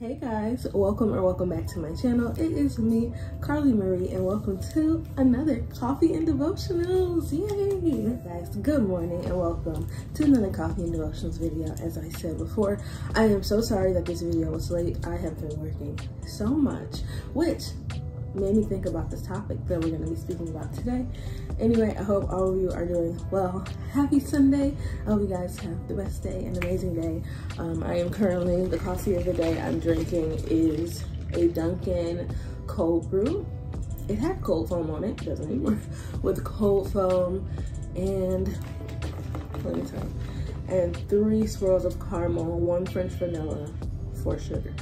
Hey guys, welcome back to my channel. It is me, Carly Marie, and welcome to another Coffee and Devotionals. Yay! Guys, good morning and welcome to another Coffee and Devotionals video. As I said before, I am so sorry that this video was late. I have been working so much, which made me think about this topic that we're going to be speaking about today. Anyway, I hope all of you are doing well. Happy Sunday. I hope you guys have the best day, an amazing day. I am currently, the coffee of the day I'm drinking is a Dunkin' cold brew. It had cold foam on it, doesn't anymore, with cold foam and, let me tell you, and 3 swirls of caramel, 1 French vanilla, 4 sugar.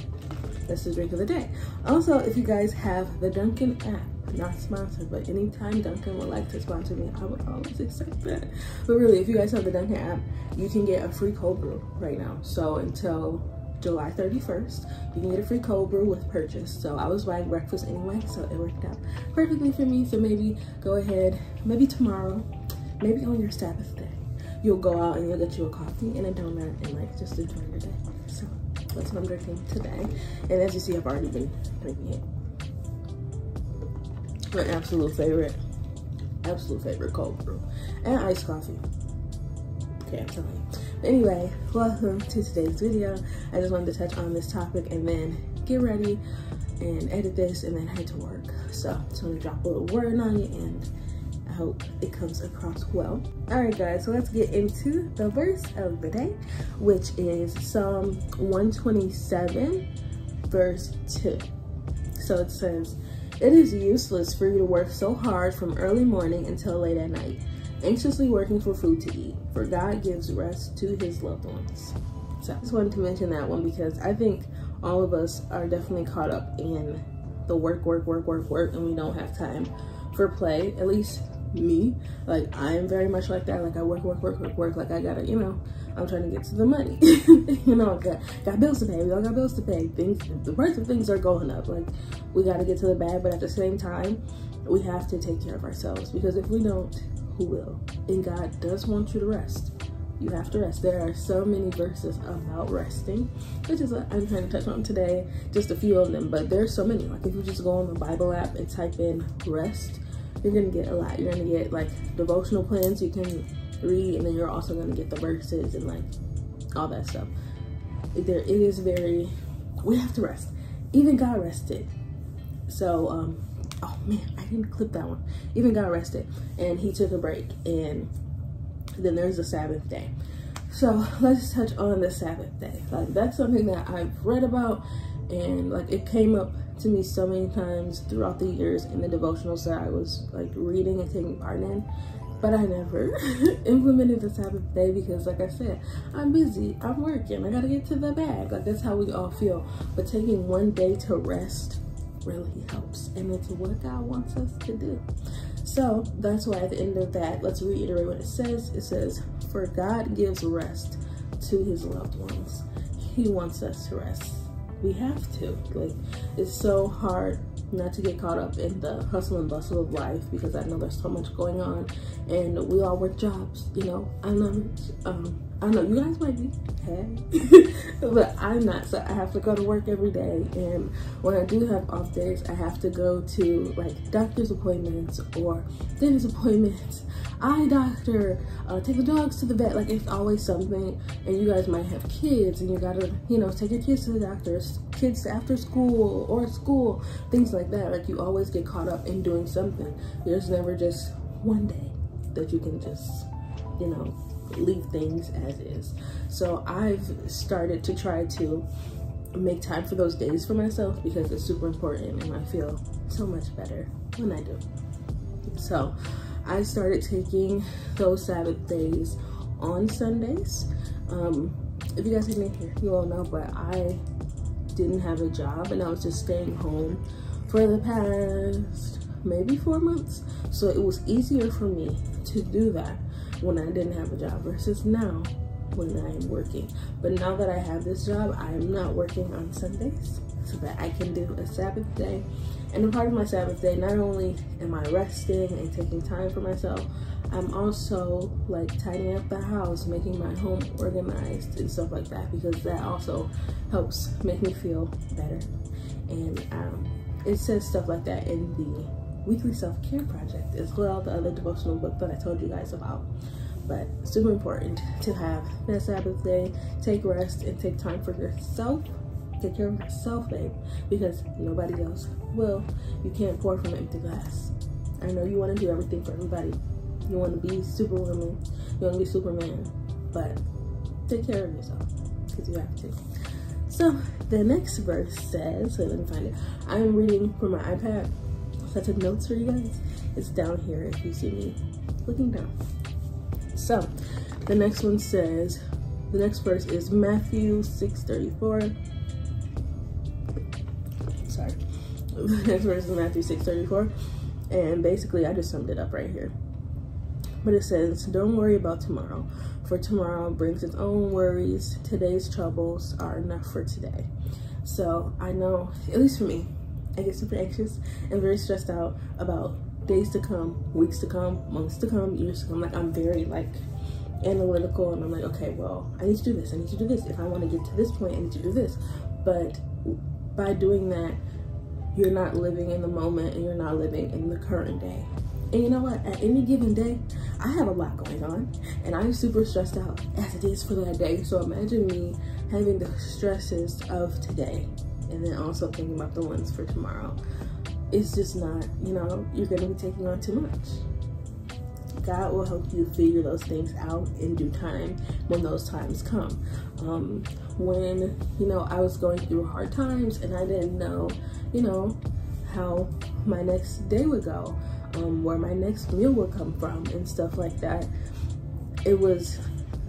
That's the drink of the day. Also, if you guys have the Dunkin' app, not sponsored, but anytime Dunkin' would like to sponsor me, I would always accept that. But really, if you guys have the Dunkin' app, you can get a free cold brew right now. So until July 31st, you can get a free cold brew with purchase. So I was buying breakfast anyway, so it worked out perfectly for me. So maybe go ahead, maybe tomorrow, maybe on your Sabbath day, you'll go out and you'll get you a coffee and a donut and like just enjoy your day. So that's what I'm drinking today. And as you see, I've already been drinking it. My absolute favorite cold brew and iced coffee. Okay, I'm telling you. But anyway, welcome to today's video. I just wanted to touch on this topic and then get ready and edit this and then head to work. So just want to drop a little word on you and I hope it comes across well. All right, guys, so let's get into the verse of the day, which is Psalm 127, verse 2. So it says, "It is useless for you to work so hard from early morning until late at night, anxiously working for food to eat, for God gives rest to his loved ones." So I just wanted to mention that one because I think all of us are definitely caught up in the work, and we don't have time for play. At least me, like I am very much like that. Like I work, like I gotta, I'm trying to get to the money. Got bills to pay. We all got bills to pay. The price of things are going up. Like we gotta get to the bag, but at the same time, we have to take care of ourselves because if we don't, who will? And God does want you to rest. You have to rest. There are so many verses about resting, which is what I'm trying to touch on today, just a few of them, but there's so many. Like if you just go on the Bible app and type in rest, you're gonna get a lot. You're gonna get like devotional plans you can read, and then you're also gonna get the verses and like all that stuff. We have to rest. Even God rested. So, oh man, I didn't clip that one. Even God rested and he took a break, and then there's the Sabbath day. So let's touch on the Sabbath day. Like that's something that I've read about, and like it came up to me so many times throughout the years in the devotionals that I was like reading and taking part in, but I never implemented the Sabbath day because like I said, I'm busy, I'm working, I gotta get to the bag. Like that's how we all feel. But taking one day to rest really helps, and it's what God wants us to do. So that's why at the end of that, let's reiterate what it says. It says, "For God gives rest to his loved ones." He wants us to rest. We have to. Like, it's so hard not to get caught up in the hustle and bustle of life because I know there's so much going on and we all work jobs, I know you guys might be, hey, but I'm not. So I have to go to work every day, and when I do have off days, I have to go to like doctor's appointments or dentist appointments, eye doctor, take the dogs to the vet. Like it's always something. And you guys might have kids and you gotta, take your kids to the doctors, kids to after school or school, things like that. Like you always get caught up in doing something. There's never just one day that you can just, leave things as is. So I've started to try to make time for those days for myself because it's super important and I feel so much better when I do. So I started taking those Sabbath days on Sundays. If you guys didn't hear, you all know, but I didn't have a job and I was just staying home for the past maybe 4 months. So it was easier for me to do that when I didn't have a job versus now when I am working. But now that I have this job, I am not working on Sundays so that I can do a Sabbath day. And a part of my Sabbath day, not only am I resting and taking time for myself, I'm also like tidying up the house, making my home organized and stuff like that, because that also helps make me feel better. And it says stuff like that in the weekly self-care project, as well, the other devotional book that I told you guys about. But super important to have that Sabbath day, take rest and take time for yourself. Take care of yourself, babe, because nobody else will. You can't pour from an empty glass. I know you want to do everything for everybody. You want to be Superwoman, you want to be Superman, but take care of yourself, because you have to. So the next verse says, so let me find it. I'm reading from my iPad, so I took notes for you guys. It's down here if you see me looking down. So the next one says, the next verse is Matthew 6:34. Sorry. The next verse is Matthew 6:34. And basically I just summed it up right here. But it says, don't worry about tomorrow, for tomorrow brings its own worries. Today's troubles are enough for today. So I know, at least for me, I get super anxious and very stressed out about days to come, weeks to come, months to come, years to come. Like, I'm very like analytical, and I'm like, okay, well, I need to do this, I need to do this. If I want to get to this point, I need to do this. But by doing that, you're not living in the moment, and you're not living in the current day. And you know what, at any given day, I have a lot going on, and I'm super stressed out as it is for that day. So imagine me having the stresses of today, and then also thinking about the ones for tomorrow. It's just not, you know, you're gonna be taking on too much. God will help you figure those things out in due time when those times come. When, you know, I was going through hard times and I didn't know, you know, how my next day would go, where my next meal would come from and stuff like that. It was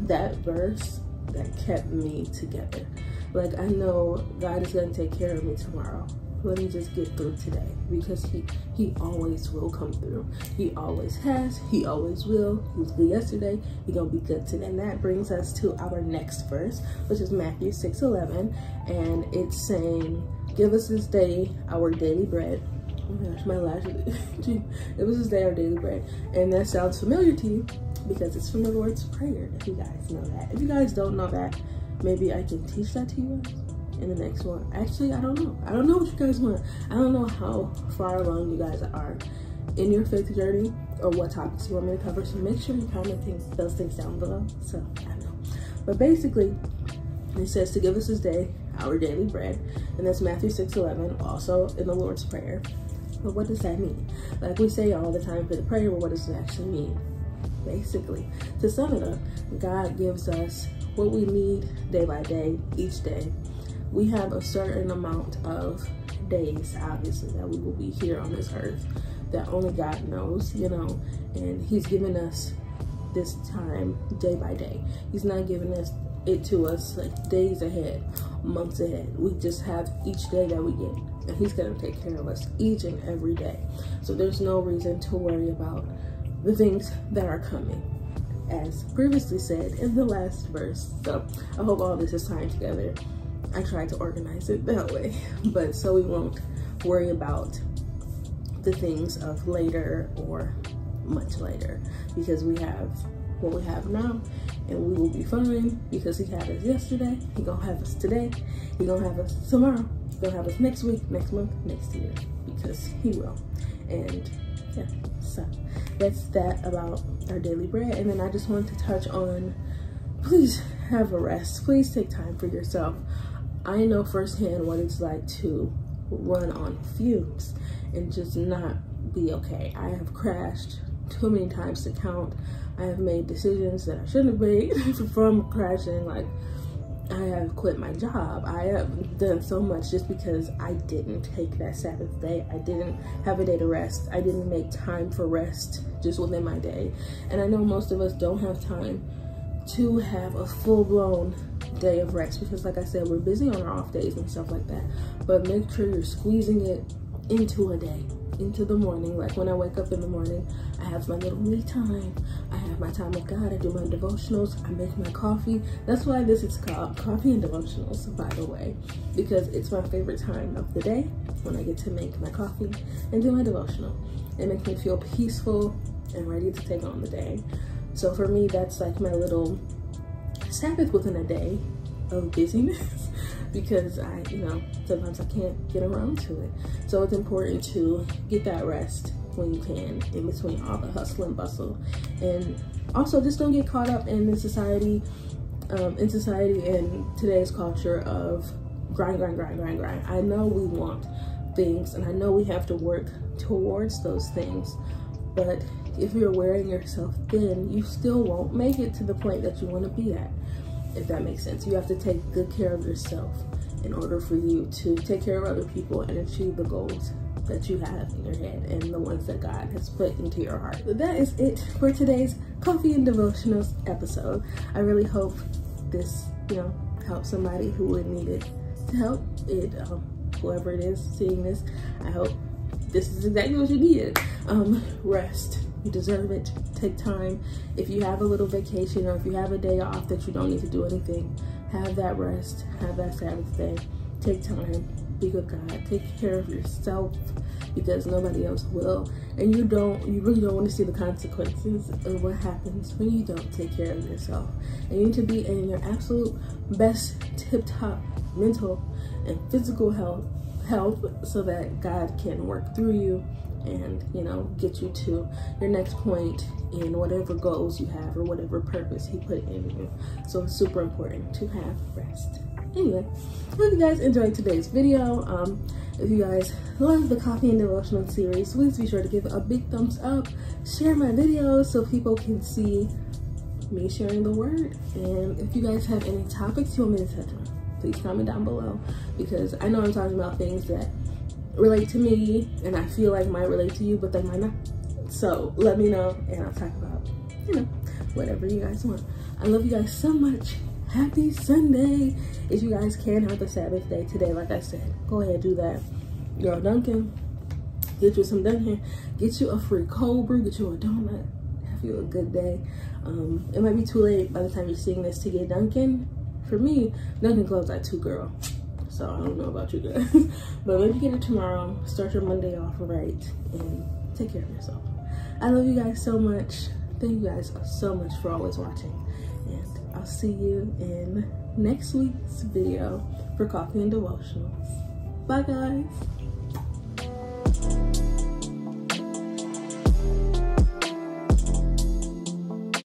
that verse that kept me together. Like, I know God is gonna take care of me tomorrow. Let me just get through today, because he always will come through. He always has, he always will. He was good yesterday, he gonna be good today. And that brings us to our next verse, which is Matthew 6:11, and it's saying, give us this day our daily bread. Oh my gosh, my lashes. Give us this day our daily bread. And that sounds familiar to you because it's from the Lord's Prayer, if you guys know that. If you guys don't know that, maybe I can teach that to you guys in the next one. Actually, I don't know. I don't know what you guys want. I don't know how far along you guys are in your faith journey or what topics you want me to cover. So make sure you comment those things down below. So I don't know. But basically, it says to give us this day our daily bread. And that's Matthew 6:11, also in the Lord's Prayer. But what does that mean? Like we say all the time for the prayer, but what does it actually mean? Basically, to sum it up, God gives us what we need day by day, each day. We have a certain amount of days, obviously, that we will be here on this earth that only God knows, you know, and he's given us this time day by day. He's not giving us it to us like days ahead, months ahead. We just have each day that we get, and he's gonna take care of us each and every day. So there's no reason to worry about the things that are coming, as previously said in the last verse. So I hope all this is tying together. I tried to organize it that way, but so we won't worry about the things of later or much later, because we have what we have now, and we will be fine because he had us yesterday, he gonna have us today, he gonna have us tomorrow, he gonna have us next week, next month, next year, because he will. And yeah, so that's that about our daily bread. And then I just wanted to touch on, please have a rest, please take time for yourself. I know firsthand what it's like to run on fumes and just not be okay. I have crashed too many times to count. I have made decisions that I shouldn't have made from crashing. Like, I have quit my job. I have done so much just because I didn't take that Sabbath day. I didn't have a day to rest. I didn't make time for rest just within my day. And I know most of us don't have time to have a full-blown day of rest, because like I said, we're busy on our off days and stuff like that. But make sure you're squeezing it into a day. into the morning. Like when I wake up in the morning, I have my little me time. I have my time with God. I do my devotionals. I make my coffee. That's why this is called Coffee and Devotionals, by the way, because it's my favorite time of the day when I get to make my coffee and do my devotional. It makes me feel peaceful and ready to take on the day. So for me, that's like my little Sabbath within a day of busyness because sometimes I can't get around to it. So it's important to get that rest when you can in between all the hustle and bustle. And also just don't get caught up in the society, and today's culture of grind. I know we want things and I know we have to work towards those things, but if you're wearing yourself thin, you still won't make it to the point that you want to be at, if that makes sense. You have to take good care of yourself in order for you to take care of other people and achieve the goals that you have in your head and the ones that God has put into your heart. But that is it for today's Coffee and Devotionals episode. I really hope this, helps somebody who would need it to help it. Whoever it is seeing this, I hope this is exactly what you needed. Rest. You deserve it. Take time. If you have a little vacation or if you have a day off that you don't need to do anything, have that rest. Have that Sabbath day. Take time. Be with God. Take care of yourself because nobody else will. And you really don't want to see the consequences of what happens when you don't take care of yourself. And you need to be in your absolute best tip-top mental and physical health so that God can work through you and get you to your next point in whatever goals you have or whatever purpose he put in you. So it's super important to have rest. Anyway, I hope you guys enjoyed today's video. If you guys love the Coffee and Devotional series, please be sure to give it a big thumbs up, share my videos so people can see me sharing the word. And if you guys have any topics you want me to touch on, please comment down below, because I know I'm talking about things that relate to me and I feel like might relate to you, but they might not. So let me know and I'll talk about, whatever you guys want. I love you guys so much. Happy Sunday. If you guys can have the Sabbath day today, like I said, go ahead, do that. Girl, Dunkin', get you some Dunkin', get you a free cold brew, get you a donut, have you a good day. It might be too late by the time you're seeing this to get Dunkin'. For me, Dunkin' closed at 2, girl. So I don't know about you guys. But maybe get it tomorrow. Start your Monday off right and take care of yourself. I love you guys so much. Thank you guys so much for always watching. And I'll see you in next week's video for Coffee and Devotionals. Bye guys.